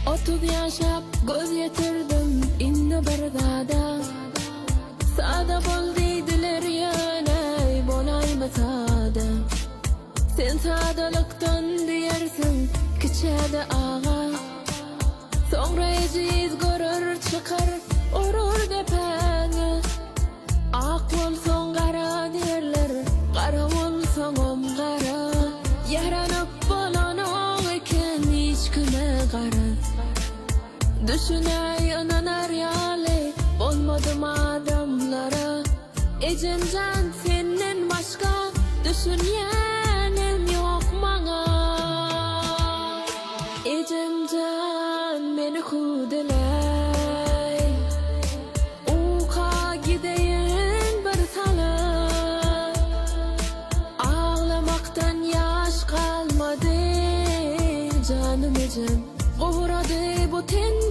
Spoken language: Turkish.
30 yaşap göz yetirdim inne bir zada. Sada bol deydiler yanay bolayma sada. Sen sadalıktan diyersin kiçede ağa. Sonra eziz görür çıkar orur depene. Ak bolson kara derler, kara bolson omkara. Yaranıp bolanok eken hiç kime kara. Düşüney ananar yale olmadım adamlara. Ecemcan senden başka düşünyenim yok bana. Ecemcan beni kudelay, uka gideyin bir tala. Ağlamaktan yaş kalmadı canım ecem. Uğradı bu ten